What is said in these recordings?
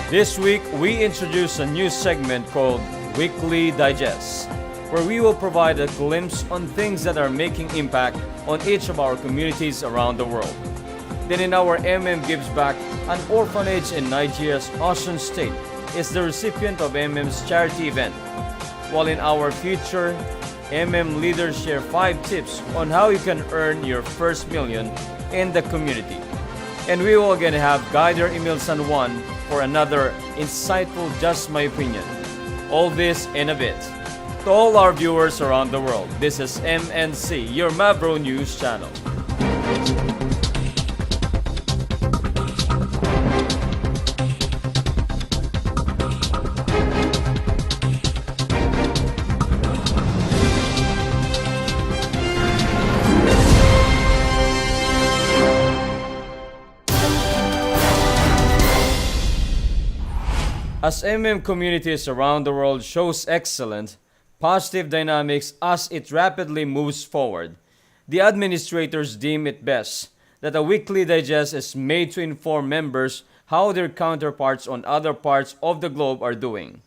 This week, we introduce a new segment called Weekly Digest, where we will provide a glimpse on things that are making impact on each of our communities around the world. Then in our Gives Back, an orphanage in Nigeria's Osun state is the recipient of MM's charity event. While in our future, leaders share 5 tips on how you can earn your first million in the community. And we will again have Guider Emil San Juan for another insightful Just My Opinion. All this in a bit. To all our viewers around the world, this is MNC, your Mavro News channel. As communities around the world shows excellent, positive dynamics as it rapidly moves forward, the administrators deem it best that a weekly digest is made to inform members how their counterparts on other parts of the globe are doing.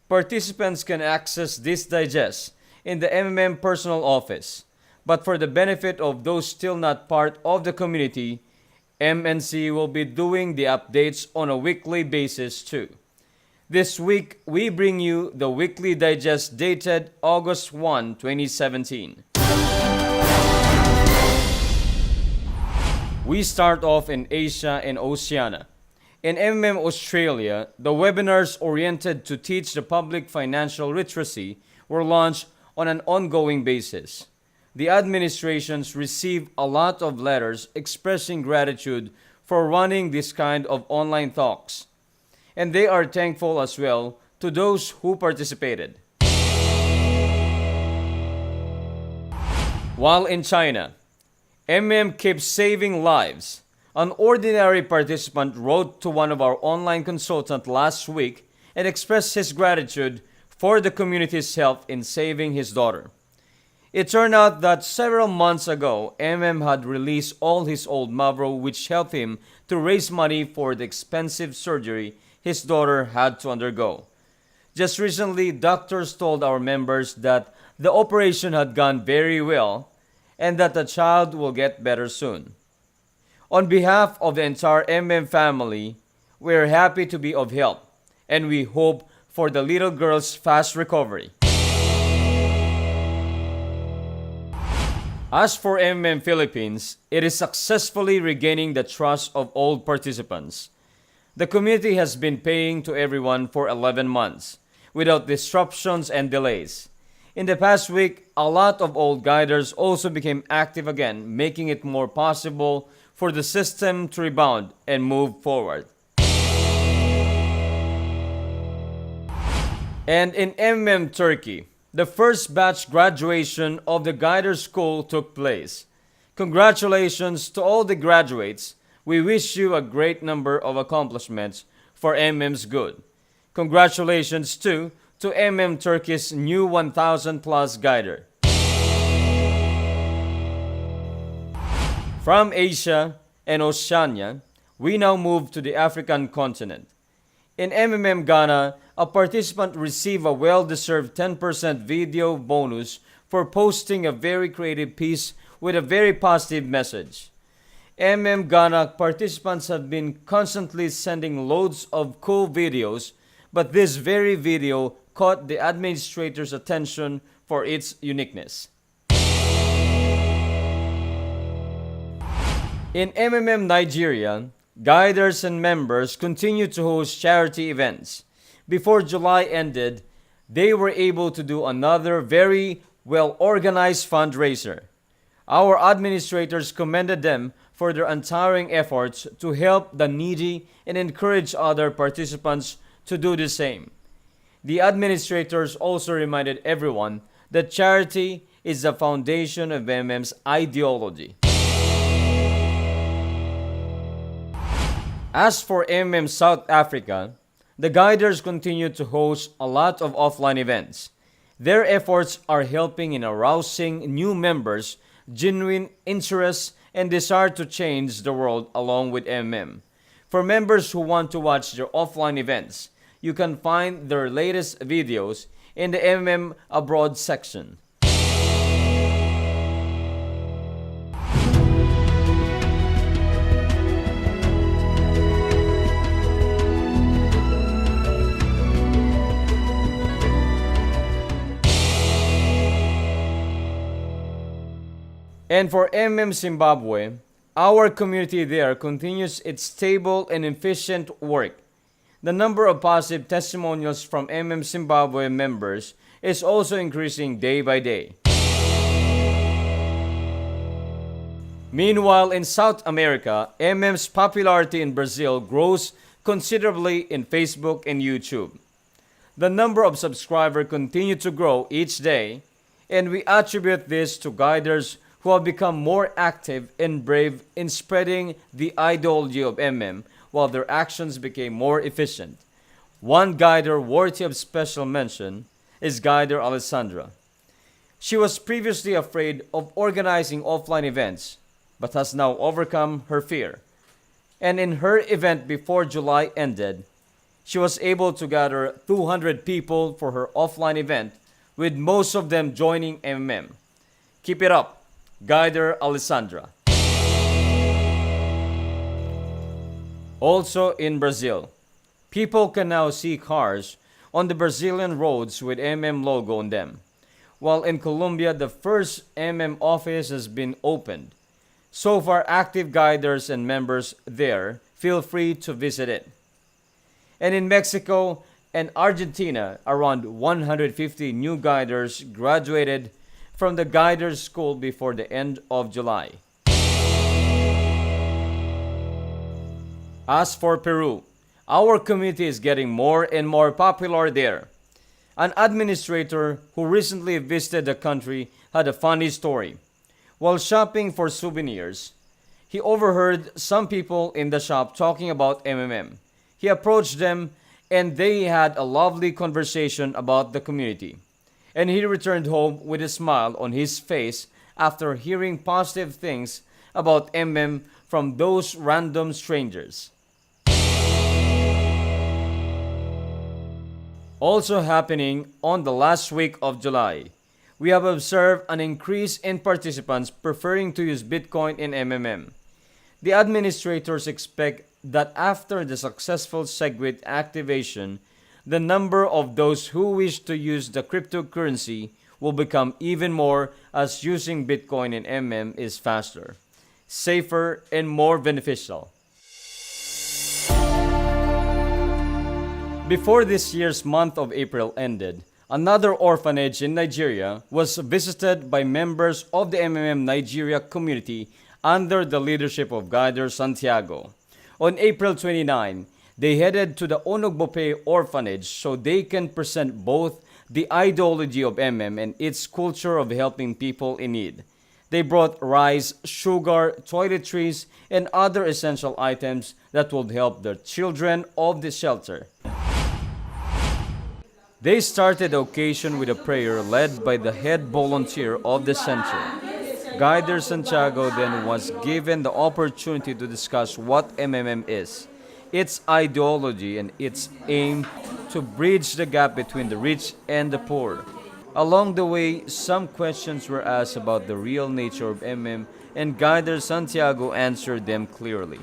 Participants can access this digest in the personal office, but for the benefit of those still not part of the community, MNC will be doing the updates on a weekly basis too. This week, we bring you the Weekly Digest dated August 1, 2017. We start off in Asia and Oceania. In Australia, the webinars oriented to teach the public financial literacy were launched on an ongoing basis. The administrations received a lot of letters expressing gratitude for running this kind of online talks. And they are thankful as well to those who participated. While in China, keeps saving lives. An ordinary participant wrote to one of our online consultants last week and expressed his gratitude for the community's help in saving his daughter. It turned out that several months ago, had released all his old Mavro, which helped him to raise money for the expensive surgery his daughter had to undergo. Just recently, doctors told our members that the operation had gone very well and that the child will get better soon. On behalf of the entire family, we are happy to be of help and we hope for the little girl's fast recovery. As for Philippines, it is successfully regaining the trust of all participants. The community has been paying to everyone for 11 months, without disruptions and delays. In the past week, a lot of old guiders also became active again, making it more possible for the system to rebound and move forward. And in Turkey, the first batch graduation of the Guider School took place. Congratulations to all the graduates. We wish you a great number of accomplishments for MM's good. Congratulations too to Turkey's new 1,000 plus Guider. From Asia and Oceania, we now move to the African continent. In Ghana, a participant received a well-deserved 10% video bonus for posting a very creative piece with a very positive message. Ghana participants have been constantly sending loads of cool videos, but this very video caught the administrator's attention for its uniqueness. In Nigeria, guiders and members continue to host charity events. Before July ended, they were able to do another very well-organized fundraiser. Our administrators commended them for their untiring efforts to help the needy and encourage other participants to do the same. The administrators also reminded everyone that charity is the foundation of MM's ideology. As for South Africa, the guiders continue to host a lot of offline events. Their efforts are helping in arousing new members, genuine interest, and desire to change the world along with For members who want to watch their offline events, you can find their latest videos in the MM Abroad section. And for MM Zimbabwe, our community there continues its stable and efficient work. The number of positive testimonials from MM Zimbabwe members is also increasing day by day. Meanwhile, in South America, MM's popularity in Brazil grows considerably in Facebook and YouTube. The number of subscribers continue to grow each day, and we attribute this to guiders who have become more active and brave in spreading the ideology of MM while their actions became more efficient. One guider worthy of special mention is Guider Alessandra. She was previously afraid of organizing offline events, but has now overcome her fear. And in her event before July ended, she was able to gather 200 people for her offline event, with most of them joining MM. Keep it up, Guider Alessandra. Also in Brazil, people can now see cars on the Brazilian roads with MM logo on them. While in Colombia, the first MM office has been opened. So far, active guiders and members there feel free to visit it. And in Mexico and Argentina, around 150 new guiders graduated from the Guiders School before the end of July. As for Peru, our community is getting more and more popular there. An administrator who recently visited the country had a funny story. While shopping for souvenirs, he overheard some people in the shop talking about MMM. He approached them and they had a lovely conversation about the community. And he returned home with a smile on his face after hearing positive things about MM from those random strangers. Also happening on the last week of July, we have observed an increase in participants preferring to use Bitcoin in MMM. The administrators expect that after the successful SegWit activation, the number of those who wish to use the cryptocurrency will become even more, as using Bitcoin in MM is faster, safer, and more beneficial. Before this year's month of April ended, another orphanage in Nigeria was visited by members of the MMM Nigeria community under the leadership of Guider Santiago. On April 29, they headed to the Onogbope orphanage so they can present both the ideology of MM and its culture of helping people in need. They brought rice, sugar, toiletries, and other essential items that would help the children of the shelter. They started the occasion with a prayer led by the head volunteer of the center. Guider Santiago then was given the opportunity to discuss what MMM is, its ideology, and its aim to bridge the gap between the rich and the poor. Along the way, some questions were asked about the real nature of MM, and Guider Santiago answered them clearly.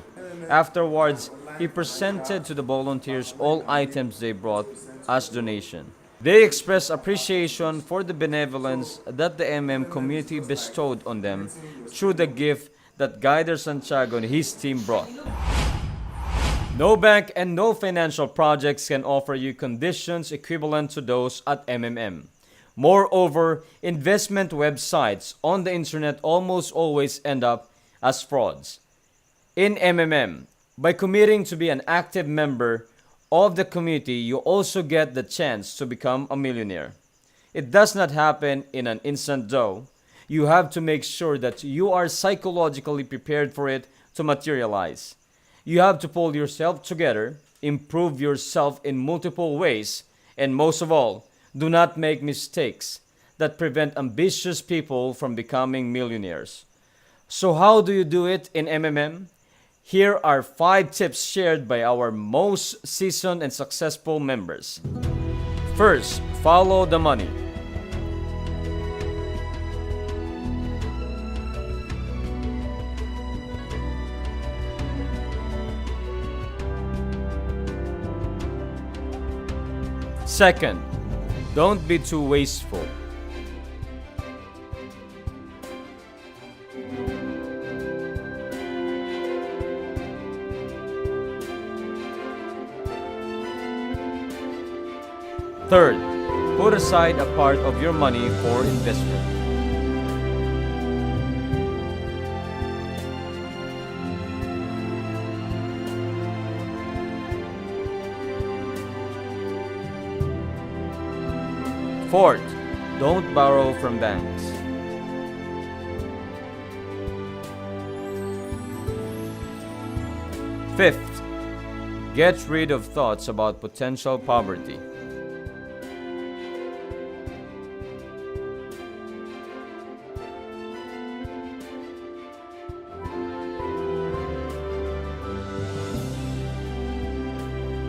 Afterwards, he presented to the volunteers all items they brought as donation. They expressed appreciation for the benevolence that the MM community bestowed on them through the gift that Guider Santiago and his team brought. No bank and no financial projects can offer you conditions equivalent to those at MMM. Moreover, investment websites on the internet almost always end up as frauds. In MMM, by committing to be an active member of the community, you also get the chance to become a millionaire. It does not happen in an instant though. You have to make sure that you are psychologically prepared for it to materialize. You have to pull yourself together, improve yourself in multiple ways, and most of all, do not make mistakes that prevent ambitious people from becoming millionaires. So how do you do it in MMM? Here are 5 tips shared by our most seasoned and successful members. First, follow the money. Second, don't be too wasteful. Third, put aside a part of your money for investment. Fourth, don't borrow from banks. Fifth, get rid of thoughts about potential poverty.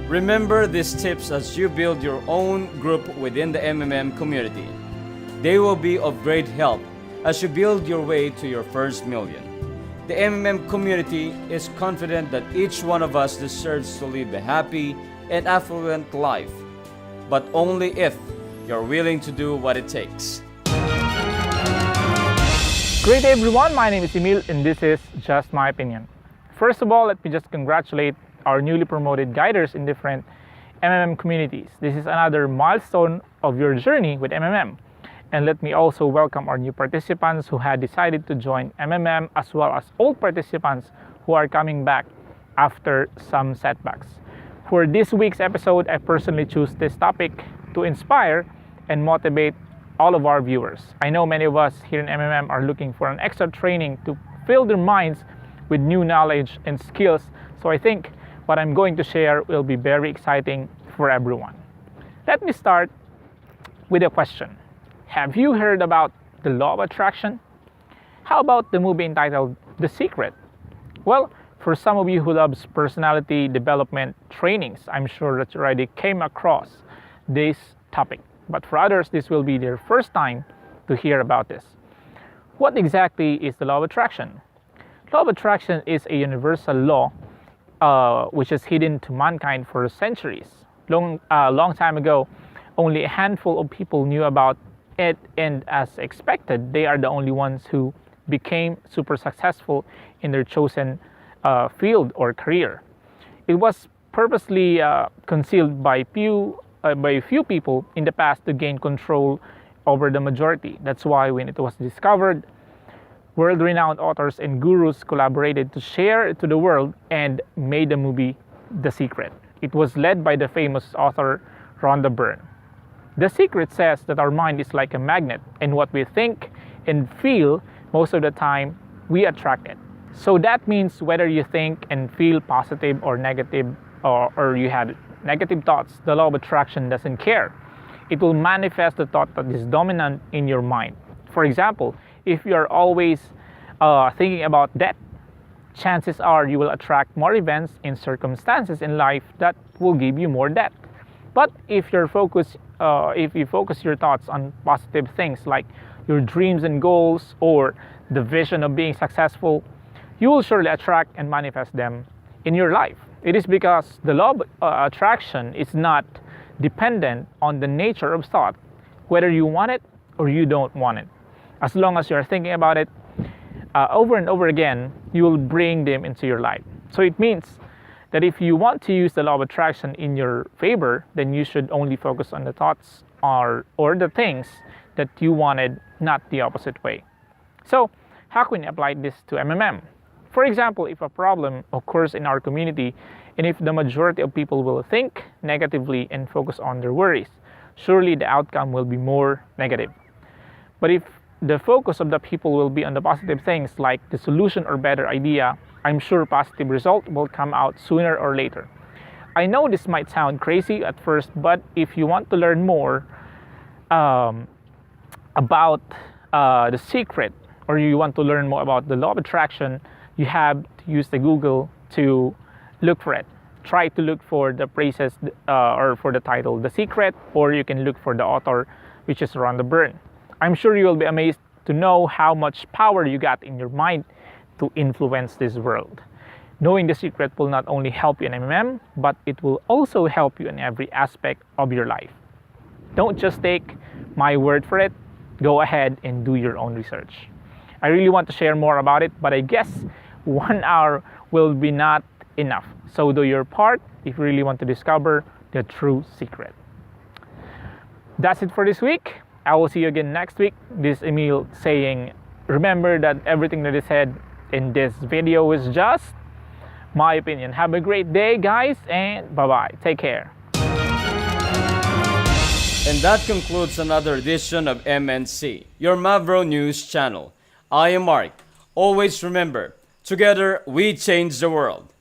Remember these tips as you build your own group within the MMM community. They will be of great help as you build your way to your first million. The MMM community is confident that each one of us deserves to live a happy and affluent life, but only if you're willing to do what it takes. Great day everyone, my name is Emil and this is Just My Opinion. First of all, let me just congratulate our newly promoted guiders in different MMM communities. This is another milestone of your journey with MMM. And let me also welcome our new participants who had decided to join MMM, as well as old participants who are coming back after some setbacks. For this week's episode, I personally choose this topic to inspire and motivate all of our viewers. I know many of us here in MMM are looking for an extra training to fill their minds with new knowledge and skills. So I think what I'm going to share will be very exciting for everyone. Let me start with a question. Have you heard about the law of attraction? How about the movie entitled The Secret? Well, for some of you who loves personality development trainings, I'm sure that you already came across this topic. But for others, this will be their first time to hear about this. What exactly is the law of attraction? Law of attraction is a universal law which is hidden to mankind for centuries. Long time ago, only a handful of people knew about it, and as expected, they are the only ones who became super successful in their chosen field or career. It was purposely concealed by few people in the past to gain control over the majority. That's why when it was discovered, world-renowned authors and gurus collaborated to share it to the world and made the movie The Secret. It was led by the famous author Rhonda Byrne. The Secret says that our mind is like a magnet, and what we think and feel, most of the time, we attract it. So that means whether you think and feel positive or negative, or you had negative thoughts, the law of attraction doesn't care. It will manifest the thought that is dominant in your mind. For example, if you are always thinking about debt, chances are you will attract more events and circumstances in life that will give you more debt. But if you focus your thoughts on positive things like your dreams and goals or the vision of being successful, you will surely attract and manifest them in your life. It is because the law of attraction is not dependent on the nature of thought, whether you want it or you don't want it. As long as you're thinking about it over and over again, you will bring them into your life. So it means that if you want to use the law of attraction in your favor, then you should only focus on the thoughts or the things that you wanted, not the opposite way. So how can we apply this to MMM? For example, if a problem occurs in our community, and if the majority of people will think negatively and focus on their worries, surely the outcome will be more negative. But if the focus of the people will be on the positive things like the solution or better idea, I'm sure positive result will come out sooner or later. I know this might sound crazy at first, but if you want to learn more about The Secret, or you want to learn more about the law of attraction, you have to use the Google to look for it. Try to look for the phrases or for the title, The Secret, or you can look for the author, which is Rhonda Byrne. I'm sure you will be amazed to know how much power you got in your mind to influence this world. Knowing The Secret will not only help you in MMM, but it will also help you in every aspect of your life. Don't just take my word for it. Go ahead and do your own research. I really want to share more about it, but I guess 1 hour will be not enough. So do your part if you really want to discover the true secret. That's it for this week. I will see you again next week. This is Emil saying, remember that everything that is said in this video is just my opinion. Have a great day, guys, and bye-bye. Take care. And that concludes another edition of MNC, your Mavro News channel. I am Mark. Always remember, together we change the world.